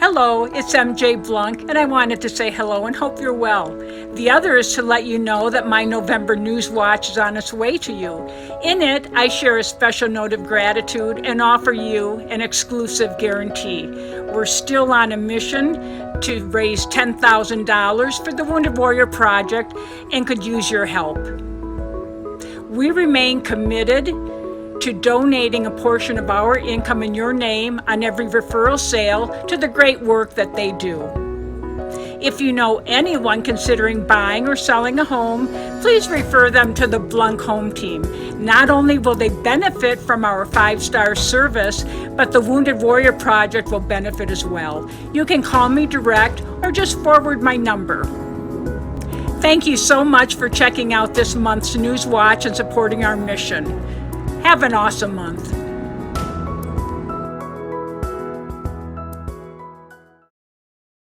Hello, it's MJ Blunk, and I wanted to say hello and hope you're well. The other is to let you know that my November News Watch is on its way to you. In it, I share a special note of gratitude and offer you an exclusive guarantee. We're still on a mission to raise $10,000 for the Wounded Warrior Project and could use your help. We remain committed to donating a portion of our income in your name on every referral sale to the great work that they do. If you know anyone considering buying or selling a home, please refer them to the Blunk Home Team. Not only will they benefit from our 5-star service, but the Wounded Warrior Project will benefit as well. You can call me direct or just forward my number. Thank you so much for checking out this month's News Watch and supporting our mission. Have an awesome month.